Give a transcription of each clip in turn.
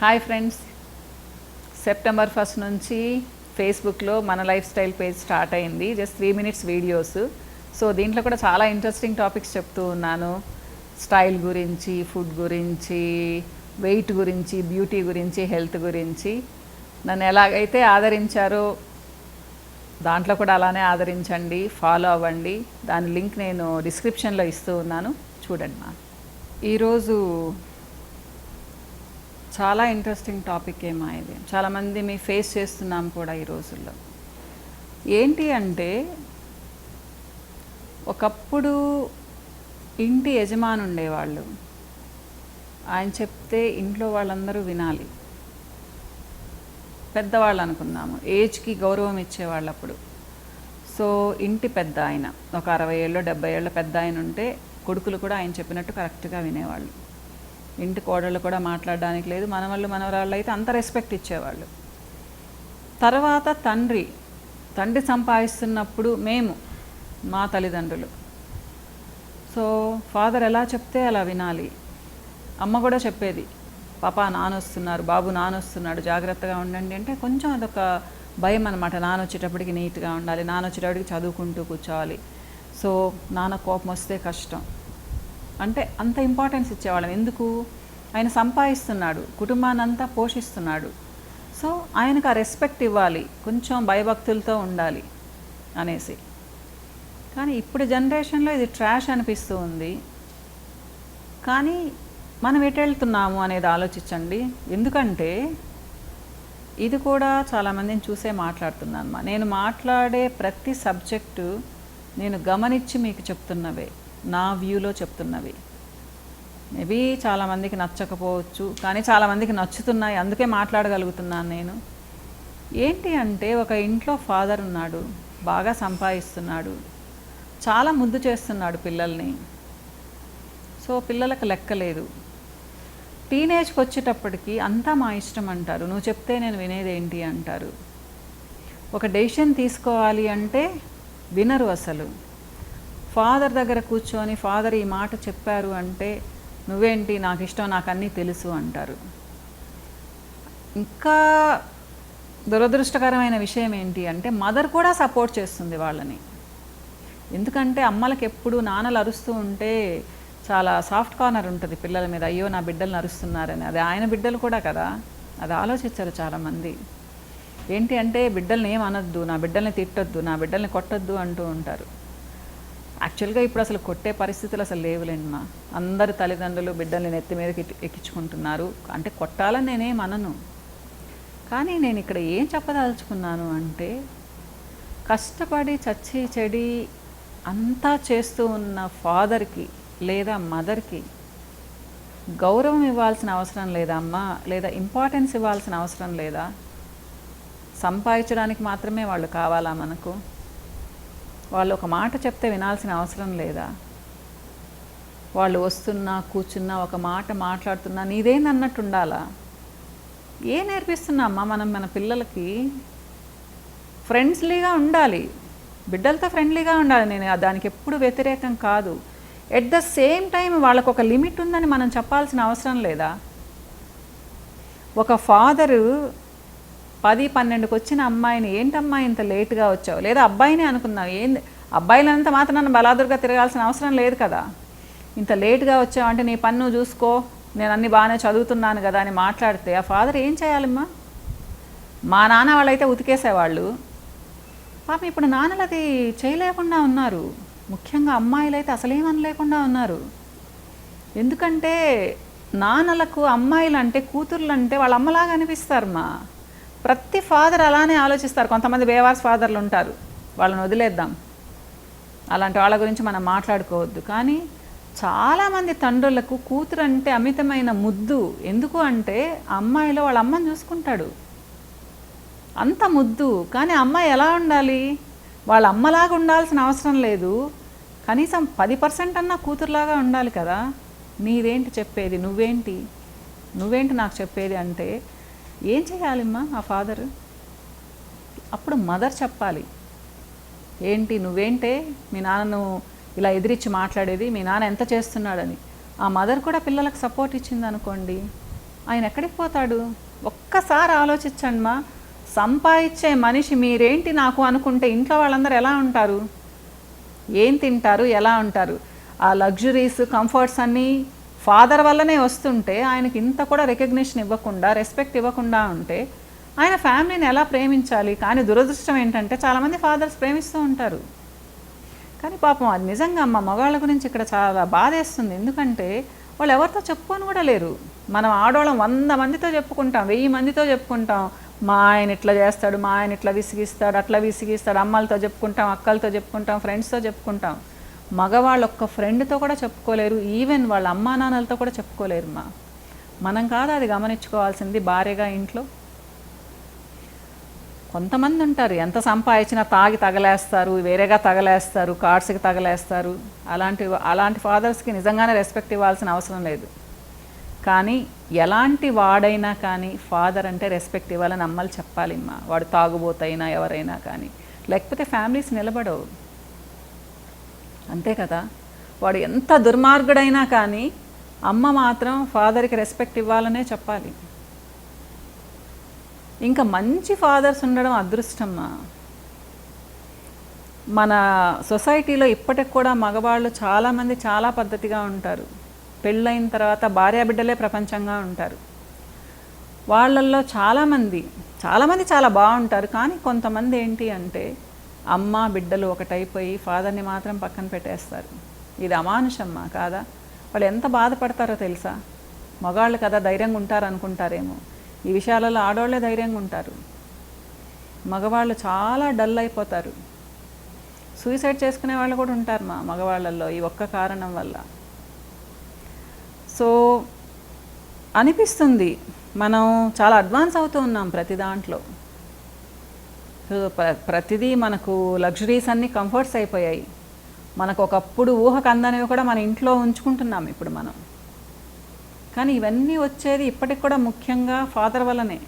Hi friends, September 1 నుంచి ఫేస్బుక్లో మన లైఫ్ స్టైల్ పేజ్ స్టార్ట్ అయింది. Just 3 minutes videos. సో దీంట్లో కూడా చాలా ఇంట్రెస్టింగ్ టాపిక్స్ చెప్తూ ఉన్నాను. స్టైల్ గురించి, ఫుడ్ గురించి, వెయిట్ గురించి, బ్యూటీ గురించి, హెల్త్ గురించి. నన్ను ఎలాగైతే ఆదరించారో దాంట్లో కూడా అలానే ఆదరించండి, ఫాలో అవ్వండి. దాని లింక్ నేను డిస్క్రిప్షన్లో ఇస్తూ ఉన్నాను, చూడండి. ఈరోజు చాలా ఇంట్రెస్టింగ్ టాపిక్ ఏమో ఇది. చాలామంది మీ ఫేస్ చేస్తున్నాం కూడా ఈ రోజుల్లో. ఏంటి అంటే, ఒకప్పుడు ఇంటి యజమాని ఉండేవాళ్ళు. ఆయన చెప్తే ఇంట్లో వాళ్ళందరూ వినాలి. పెద్దవాళ్ళు అనుకుందాము, ఏజ్కి గౌరవం ఇచ్చేవాళ్ళు అప్పుడు. సో ఇంటి పెద్ద ఆయన, ఒక 60 ఏళ్ళు 70 ఏళ్ళ పెద్ద ఆయన ఉంటే కొడుకులు కూడా ఆయన చెప్పినట్టు కరెక్ట్గా వినేవాళ్ళు. ఇంటి కోడళ్ళు కూడా మాట్లాడడానికి లేదు. మనవాళ్ళు మనవరాళ్ళు అయితే అంత రెస్పెక్ట్ ఇచ్చేవాళ్ళు. తర్వాత తండ్రి సంపాదిస్తున్నప్పుడు మేము, మా తల్లిదండ్రులు, సో ఫాదర్ ఎలా చెప్తే అలా వినాలి. అమ్మ కూడా చెప్పేది, పాపా నానొస్తున్నారు, బాబు నానొస్తున్నాడు, జాగ్రత్తగా ఉండండి అంటే కొంచెం అదొక భయం అనమాట. నానొచ్చేటప్పటికి నీట్గా ఉండాలి, నానొచ్చేటప్పటికి చదువుకుంటూ కూర్చోవాలి. సో నాన్న కోపం వస్తే కష్టం అంటే అంత ఇంపార్టెన్స్ ఇచ్చేవాళ్ళం. ఎందుకు? ఆయన సంపాదిస్తున్నాడు, కుటుంబాన్ని అంతా పోషిస్తున్నాడు. సో ఆయనకు ఆ రెస్పెక్ట్ ఇవ్వాలి, కొంచెం భయభక్తులతో ఉండాలి అనేసి. కానీ ఇప్పుడు జనరేషన్లో ఇది ట్రాష్ అనిపిస్తూ ఉంది. కానీ మనం ఎటు వెళ్తున్నాము అనేది ఆలోచించండి. ఎందుకంటే ఇది కూడా చాలామందిని చూసే మాట్లాడుతున్నాను. నేను మాట్లాడే ప్రతి సబ్జెక్టు నేను గమనించి మీకు చెప్తున్నవే, నా వ్యూలో చెప్తున్నవి. మేబీ చాలామందికి నచ్చకపోవచ్చు, కానీ చాలామందికి నచ్చుతున్నాయి, అందుకే మాట్లాడగలుగుతున్నాను నేను. ఏంటి అంటే, ఒక ఇంట్లో ఫాదర్ ఉన్నాడు, బాగా సంపాదిస్తున్నాడు, చాలా ముద్దు చేస్తున్నాడు పిల్లల్ని. సో పిల్లలకు లెక్కలేదు. టీనేజ్కి వచ్చేటప్పటికి అంతా మా ఇష్టం అంటారు, నువ్వు చెప్తే నేను వినేదేంటి అంటారు. ఒక డెసిషన్ తీసుకోవాలి అంటే వినరు అసలు. ఫాదర్ దగ్గర కూర్చొని ఫాదర్ ఈ మాట చెప్పారు అంటే, నువ్వేంటి, నాకు ఇష్టం, నాకు అన్నీ తెలుసు అంటారు. ఇంకా దురదృష్టకరమైన విషయం ఏంటి అంటే, మదర్ కూడా సపోర్ట్ చేస్తుంది వాళ్ళని. ఎందుకంటే అమ్మలకి ఎప్పుడు నాన్నలు అరుస్తూ ఉంటే చాలా సాఫ్ట్ కార్నర్ ఉంటుంది పిల్లల మీద. అయ్యో నా బిడ్డలు అరుస్తున్నారని. అది ఆయన బిడ్డలు కూడా కదా, అది ఆలోచించారు చాలామంది. ఏంటి అంటే, బిడ్డల్ని ఏం అనొద్దు, నా బిడ్డల్ని తిట్టొద్దు, నా బిడ్డల్ని కొట్టొద్దు అంటూ ఉంటారు. యాక్చువల్గా ఇప్పుడు అసలు కొట్టే పరిస్థితులు అసలు లేవులేండి. అందరు తల్లిదండ్రులు బిడ్డల్ని నెత్తి మీదకి ఎక్కించుకుంటున్నారు. అంటే కొట్టాలని నేనేం అనను, కానీ నేను ఇక్కడ ఏం చెప్పదలుచుకున్నాను అంటే, కష్టపడి చచ్చి చెడి అంతా చేస్తూ ఉన్న ఫాదర్కి లేదా మదర్కి గౌరవం ఇవ్వాల్సిన అవసరం లేదా అమ్మా? లేదా ఇంపార్టెన్స్ ఇవ్వాల్సిన అవసరం లేదా? సంపాదించడానికి మాత్రమే వాళ్ళు కావాలా మనకు? వాళ్ళు ఒక మాట చెప్తే వినాల్సిన అవసరం లేదా? వాళ్ళు వస్తున్నా కూర్చున్నా ఒక మాట మాట్లాడుతున్నా నీదేంది అన్నట్టు ఉండాలా? ఏ నేర్పిస్తున్నామ్మా మనం మన పిల్లలకి? ఫ్రెండ్లీగా ఉండాలి, బిడ్డలతో ఫ్రెండ్లీగా ఉండాలి. నేను దానికి ఎప్పుడు వ్యతిరేకం కాదు. ఎట్ ద సేమ్ టైం వాళ్ళకు ఒక లిమిట్ ఉందని మనం చెప్పాల్సిన అవసరం లేదా? ఒక ఫాదరు 10-12కి వచ్చిన అమ్మాయిని, ఏంటమ్మా ఇంత లేట్గా వచ్చావు, లేదా అబ్బాయిని అనుకున్నావు, ఏంది అబ్బాయిలంతా మాత్రం నన్ను బలాదురుగా తిరగాల్సిన అవసరం లేదు కదా. ఇంత లేట్గా వచ్చావు అంటే నీ పన్ను చూసుకో, నేను అన్నీ బాగానే చదువుతున్నాను కదా అని మాట్లాడితే ఆ ఫాదర్ ఏం చేయాలమ్మా? మా నాన్న వాళ్ళైతే ఉతికేసేవాళ్ళు. పాపం ఇప్పుడు నాన్నలు అది చేయలేకుండా ఉన్నారు. ముఖ్యంగా అమ్మాయిలు అయితే అసలేమనలేకుండా ఉన్నారు. ఎందుకంటే నాన్నలకు అమ్మాయిలు అంటే, కూతుర్లు అంటే వాళ్ళ అమ్మలాగా అనిపిస్తారమ్మా. ప్రతి ఫాదర్ అలానే ఆలోచిస్తారు. కొంతమంది బేవార్స్ ఫాదర్లు ఉంటారు, వాళ్ళని వదిలేద్దాం, అలాంటి వాళ్ళ గురించి మనం మాట్లాడుకోవద్దు. కానీ చాలామంది తండ్రులకు కూతురు అంటే అమితమైన ముద్దు. ఎందుకు అంటే అమ్మాయిలో వాళ్ళ అమ్మని చూసుకుంటాడు, అంత ముద్దు. కానీ అమ్మాయి ఎలా ఉండాలి? వాళ్ళ అమ్మలాగా ఉండాల్సిన అవసరం లేదు, కనీసం 10% అన్నా కూతురులాగా ఉండాలి కదా. నీదేంటి చెప్పేది? నువ్వేంటి నాకు చెప్పేది అంటే ఏం చేయాలిమ్మా ఆ ఫాదరు? అప్పుడు మదర్ చెప్పాలి, ఏంటి నువ్వేంటే మీ నాన్నను ఇలా ఎదిరించి మాట్లాడేది, మీ నాన్న ఎంత చేస్తున్నాడని. ఆ మదర్ కూడా పిల్లలకు సపోర్ట్ ఇచ్చింది అనుకోండి, ఆయన ఎక్కడికి పోతాడు? ఒక్కసారి ఆలోచించండి మా, సంపాదించే మనిషి మీరేంటి నాకు అనుకుంటే ఇంట్లో వాళ్ళందరూ ఎలా ఉంటారు? ఏం తింటారు, ఎలా ఉంటారు? ఆ లగ్జరీస్, కంఫర్ట్స్ అన్నీ ఫాదర్ వల్లనే వస్తుంటే ఆయనకి ఇంత కూడా రికగ్నిషన్ ఇవ్వకుండా, రెస్పెక్ట్ ఇవ్వకుండా ఉంటే ఆయన ఫ్యామిలీని ఎలా ప్రేమించాలి? కానీ దురదృష్టం ఏంటంటే చాలామంది ఫాదర్స్ ప్రేమిస్తూ ఉంటారు, కానీ పాపం అది నిజంగా అమ్మ మగవాళ్ళ గురించి ఇక్కడ చాలా బాధేస్తుంది. ఎందుకంటే వాళ్ళు ఎవరితో చెప్పుకొని కూడా లేరు. మనం ఆడవాళ్ళం 100 మందితో చెప్పుకుంటాం, 1000 మందితో చెప్పుకుంటాం, మా ఆయన ఇట్లా చేస్తాడు, మా ఆయన ఇట్లా విసిగిస్తాడు, అట్లా విసిగిస్తాడు, అమ్మలతో చెప్పుకుంటాం, అక్కలతో చెప్పుకుంటాం, ఫ్రెండ్స్తో చెప్పుకుంటాం. మగవాళ్ళు ఒక్క ఫ్రెండ్తో కూడా చెప్పుకోలేరు, ఈవెన్ వాళ్ళ అమ్మా నాన్నలతో కూడా చెప్పుకోలేరు. మనం కాదు అది గమనించుకోవాల్సింది భార్యగా ఇంట్లో. కొంతమంది ఉంటారు ఎంత సంపాదించినా తాగి తగలేస్తారు, వేరేగా తగలేస్తారు, కార్డ్స్కి తగలేస్తారు. అలాంటి ఫాదర్స్కి నిజంగానే రెస్పెక్ట్ ఇవ్వాల్సిన అవసరం లేదు. కానీ ఎలాంటి వాడైనా కానీ ఫాదర్ అంటే రెస్పెక్ట్ ఇవ్వాలని అమ్మలు చెప్పాలి. వాడు తాగుబోతైనా ఎవరైనా కానీ, లేకపోతే ఫ్యామిలీస్ నిలబడవు. అంతే కదా, వాడు ఎంత దుర్మార్గుడైనా కానీ అమ్మ మాత్రం ఫాదర్కి రెస్పెక్ట్ ఇవ్వాలనే చెప్పాలి. ఇంకా మంచి ఫాదర్స్ ఉండడం అదృష్టమ్మా. మన సొసైటీలో ఇప్పటికి కూడా మగవాళ్ళు చాలామంది చాలా పద్ధతిగా ఉంటారు. పెళ్ళైన తర్వాత భార్యాబిడ్డలే ప్రపంచంగా ఉంటారు. వాళ్ళల్లో చాలామంది చాలా బాగుంటారు. కానీ కొంతమంది ఏంటి అంటే అమ్మ బిడ్డలు ఒకటైపోయి ఫాదర్ని మాత్రం పక్కన పెట్టేస్తారు. ఇది అమానుషమ్మా కాదా? వాళ్ళు ఎంత బాధపడతారో తెలుసా? మగాళ్ళు కదా ధైర్యంగా ఉంటారు అనుకుంటారేమో, ఈ విషయాలలో ఆడవాళ్ళే ధైర్యంగా ఉంటారు. మగవాళ్ళు చాలా డల్ అయిపోతారు. సూసైడ్ చేసుకునే వాళ్ళు కూడా ఉంటారు మగవాళ్ళల్లో ఈ ఒక్క కారణం వల్ల. సో అనిపిస్తుంది మనం చాలా అడ్వాన్స్ అవుతూ ఉన్నాం ప్రతి దాంట్లో. ప్రతిదీ మనకు లగ్జరీస్ అన్నీ కంఫర్ట్స్ అయిపోయాయి. మనకు ఒకప్పుడు ఊహకు అందనివి కూడా మన ఇంట్లో ఉంచుకుంటున్నాం ఇప్పుడు మనం. కానీ ఇవన్నీ వచ్చేది ఇప్పటికి కూడా ముఖ్యంగా ఫాదర్ వల్లనే.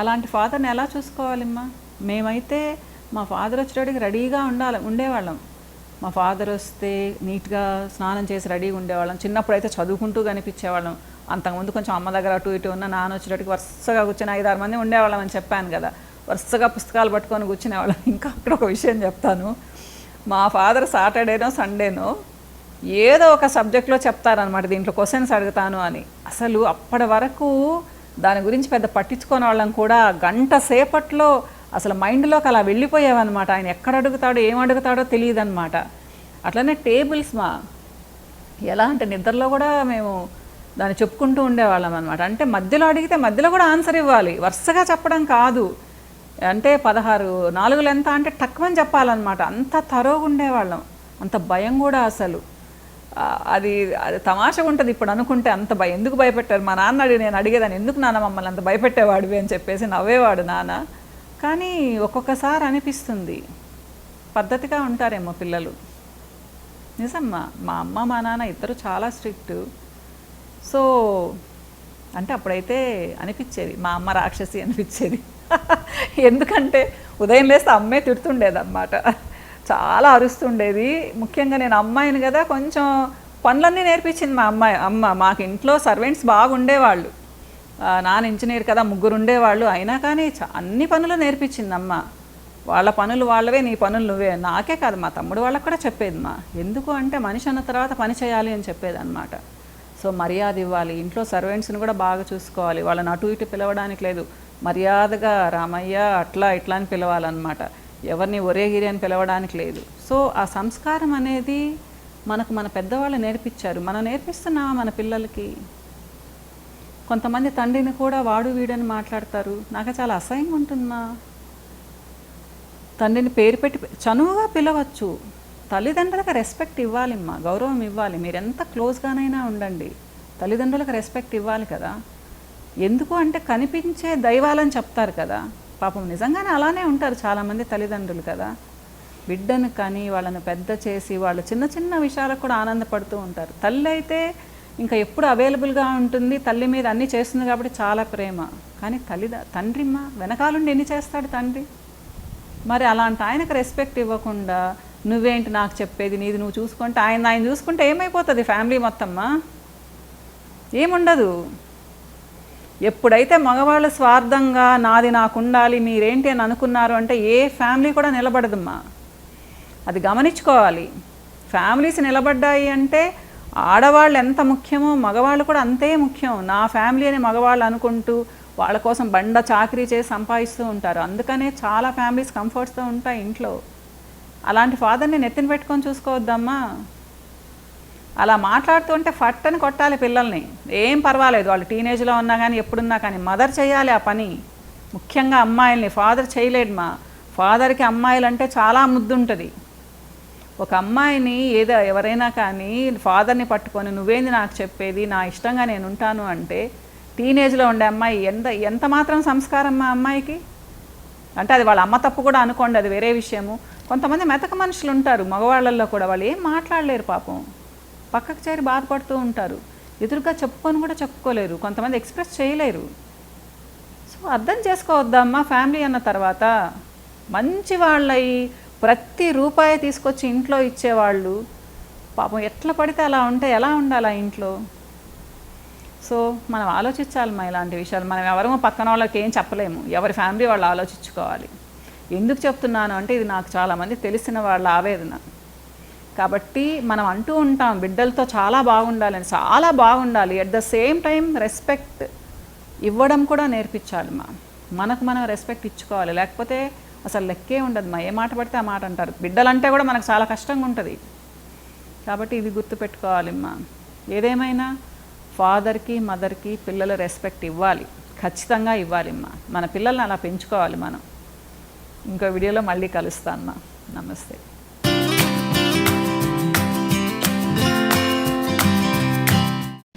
అలాంటి ఫాదర్ని ఎలా చూసుకోవాలమ్మా? మేమైతే మా ఫాదర్ వచ్చేటప్పటికి రెడీగా ఉండేవాళ్ళం. మా ఫాదర్ వస్తే నీట్గా స్నానం చేసి రెడీగా ఉండేవాళ్ళం. చిన్నప్పుడు అయితే చదువుకుంటూ కనిపించేవాళ్ళం. అంతకుముందు కొంచెం అమ్మ దగ్గర అటు ఇటు ఉన్న, నాన్న వచ్చేటప్పటికి వరుసగా కూర్చొని 5-6 మంది ఉండేవాళ్ళం అని చెప్పాను కదా. వరుసగా పుస్తకాలు పట్టుకొని కూర్చునేవాళ్ళం. ఇంకా అక్కడ ఒక విషయం చెప్తాను. మా ఫాదర్ సాటర్డేనో సండేనో ఏదో ఒక సబ్జెక్ట్లో చెప్తారనమాట, దీంట్లో క్వశ్చన్స్ అడుగుతాను అని. అసలు అప్పటి వరకు దాని గురించి పెద్ద పట్టించుకోని వాళ్ళం కూడా గంట సేపట్లో అసలు మైండ్లోకి అలా వెళ్ళిపోయావన్నమాట. ఆయన ఎక్కడ అడుగుతాడో ఏం అడుగుతాడో తెలియదు అనమాట. అట్లనే టేబుల్స్ ఎలా అంటే నిద్రలో కూడా మేము దాన్ని చెప్పుకుంటూ ఉండేవాళ్ళం అనమాట. అంటే మధ్యలో అడిగితే మధ్యలో కూడా ఆన్సర్ ఇవ్వాలి, వరుసగా చెప్పడం కాదు. అంటే 16 4 ఎంత అంటే టక్కుమని చెప్పాలన్నమాట. అంత తరోగా ఉండేవాళ్ళం, అంత భయం కూడా. అసలు అది తమాషగా ఉంటుంది ఇప్పుడు అనుకుంటే. అంత ఎందుకు భయపెట్టారు మా నాన్న? నేను అడిగేదాన్ని, ఎందుకు నాన్న మమ్మల్ని అంత భయపెట్టేవాడివి అని చెప్పేసి నవ్వేవాడు నాన్న. కానీ ఒక్కొక్కసారి అనిపిస్తుంది పద్ధతిగా ఉంటారేమో పిల్లలు. నిజమ్మా, మా అమ్మ మా నాన్న ఇద్దరు చాలా స్ట్రిక్ట్. సో అంటే అప్పుడైతే అనిపించేది మా అమ్మ రాక్షసి అనిపించేది. ఎందుకంటే ఉదయం లేస్తే అమ్మే తిడుతుండేదన్నమాట, చాలా అరుస్తుండేది. ముఖ్యంగా నేను అమ్మాయిని కదా, కొంచెం పనులన్నీ నేర్పించింది మా అమ్మ. మాకు ఇంట్లో సర్వెంట్స్ బాగుండేవాళ్ళు. నాన్న ఇంజనీర్ కదా, 3 ఉండేవాళ్ళు. అయినా కానీ అన్ని పనులు నేర్పించింది అమ్మ. వాళ్ళ పనులు వాళ్ళవే, నీ పనులు నువ్వే. నాకే కాదు మా తమ్ముడు వాళ్ళకు కూడా చెప్పేది ఎందుకు అంటే మనిషి అన్న తర్వాత పని చేయాలి అని చెప్పేది అనమాట. సో మర్యాద ఇవ్వాలి, ఇంట్లో సర్వెంట్స్ని కూడా బాగా చూసుకోవాలి, వాళ్ళని అటు ఇటు పిలవడానికి లేదు, మర్యాదగా రామయ్య అట్లా ఇట్లా అని పిలవాలన్నమాట. ఎవరిని ఒరేగిరి అని పిలవడానికి లేదు. సో ఆ సంస్కారం అనేది మనకు మన పెద్దవాళ్ళు నేర్పించారు. మనం నేర్పిస్తున్నామా మన పిల్లలకి? కొంతమంది తండ్రిని కూడా వాడు వీడని మాట్లాడతారు. నాకు చాలా అసహ్యంగా ఉంటుందా? తండ్రిని పేరు పెట్టి చనువుగా పిలవచ్చు. తల్లిదండ్రులకు రెస్పెక్ట్ ఇవ్వాలిమ్మా, గౌరవం ఇవ్వాలి. మీరు ఎంత క్లోజ్గానైనా ఉండండి, తల్లిదండ్రులకు రెస్పెక్ట్ ఇవ్వాలి కదా. ఎందుకు అంటే కనిపించే దైవాలని చెప్తారు కదా. పాపం నిజంగానే అలానే ఉంటారు చాలామంది తల్లిదండ్రులు కదా. బిడ్డను కానీ వాళ్ళని పెద్ద చేసి వాళ్ళు చిన్న చిన్న విషయాలకు కూడా ఆనందపడుతూ ఉంటారు. తల్లి అయితే ఇంకా ఎప్పుడు అవైలబుల్గా ఉంటుంది, తల్లి మీద అన్నీ చేస్తుంది కాబట్టి చాలా ప్రేమ. కానీ తండ్రిమ్మ వెనకాలండి ఎన్ని చేస్తాడు తండ్రి. మరి అలాంటి ఆయనకు రెస్పెక్ట్ ఇవ్వకుండా నువ్వేంటి నాకు చెప్పేది, నీది నువ్వు చూసుకుంటే ఆయన చూసుకుంటే ఏమైపోతుంది ఫ్యామిలీ మొత్తమ్మా? ఏముండదు. ఎప్పుడైతే మగవాళ్ళు స్వార్థంగా నాది నాకు ఉండాలి మీరేంటి అని అనుకున్నారు అంటే ఏ ఫ్యామిలీ కూడా నిలబడదమ్మా. అది గమనించుకోవాలి. ఫ్యామిలీస్ నిలబడ్డాయి అంటే ఆడవాళ్ళు ఎంత ముఖ్యమో మగవాళ్ళు కూడా అంతే ముఖ్యం. నా ఫ్యామిలీ అని మగవాళ్ళు అనుకుంటూ వాళ్ళ కోసం బండ చాకరీ చేసి సంపాదిస్తూ ఉంటారు. అందుకనే చాలా ఫ్యామిలీస్ కంఫర్ట్స్తో ఉంటాయి ఇంట్లో. అలాంటి ఫాదర్ని నెత్తిన పెట్టుకొని చూసుకోవద్దమ్మా. అలా మాట్లాడుతుంటే ఫట్టని కొట్టాలి పిల్లల్ని. ఏం పర్వాలేదు, వాళ్ళు టీనేజ్లో ఉన్నా కానీ ఎప్పుడున్నా కానీ మదర్ చేయాలి ఆ పని. ముఖ్యంగా అమ్మాయిల్ని. ఫాదర్ చేయలేడు మా. ఫాదర్కి అమ్మాయిలంటే చాలా ముద్దుంటుంది. ఒక అమ్మాయిని ఎవరైనా కానీ ఫాదర్ని పట్టుకొని నువ్వేంది నాకు చెప్పేది, నా ఇష్టంగా నేను ఉంటాను అంటే టీనేజ్లో ఉండే అమ్మాయి ఎంత మాత్రం సంస్కారం మా అమ్మాయికి. అంటే అది వాళ్ళ అమ్మ తప్పు కూడా అనుకోండి, అది వేరే విషయము. కొంతమంది మెతక మనుషులు ఉంటారు మగవాళ్ళల్లో కూడా, వాళ్ళు ఏం మాట్లాడలేరు పాపం, పక్కకు చేరి బాధపడుతూ ఉంటారు. ఎదురుగా చెప్పుకొని కూడా చెప్పుకోలేరు, కొంతమంది ఎక్స్ప్రెస్ చేయలేరు. సో అర్థం చేసుకోవద్దమ్మా. ఫ్యామిలీ అన్న తర్వాత మంచి వాళ్ళయి ప్రతి రూపాయి తీసుకొచ్చి ఇంట్లో ఇచ్చేవాళ్ళు పాపం ఎట్లా పడితే అలా ఉంటే ఎలా ఉండాలి ఆ ఇంట్లో. సో మనం ఆలోచించాలమ్మా ఇలాంటి విషయాలు. మనం ఎవరమో పక్కన వాళ్ళకి ఏం చెప్పలేము, ఎవరి ఫ్యామిలీ వాళ్ళు ఆలోచించుకోవాలి. ఎందుకు చెప్తున్నాను అంటే ఇది నాకు చాలామంది తెలిసిన వాళ్ళ ఆవేదన. కాబట్టి మనం అంటూ ఉంటాం బిడ్డలతో చాలా బాగుండాలని, చాలా బాగుండాలి. At the same time respect ఇవ్వడం కూడా నేర్పించాలి. మనకు మనం రెస్పెక్ట్ ఇచ్చుకోవాలి, లేకపోతే అసలు లెక్కే ఉండదు. ఏ మాట పడితే ఆ మాట అంటారు. బిడ్డలంటే కూడా మనకు చాలా కష్టంగా ఉంటుంది. కాబట్టి ఇది గుర్తుపెట్టుకోవాలిమ్మా. ఏదేమైనా ఫాదర్కి మదర్కి పిల్లలు రెస్పెక్ట్ ఇవ్వాలి, ఖచ్చితంగా ఇవ్వాలిమ్మా. మన పిల్లల్ని అలా పెంచుకోవాలి మనం. ఇంకో వీడియోలో మళ్ళీ కలుస్తాను. నమస్తే.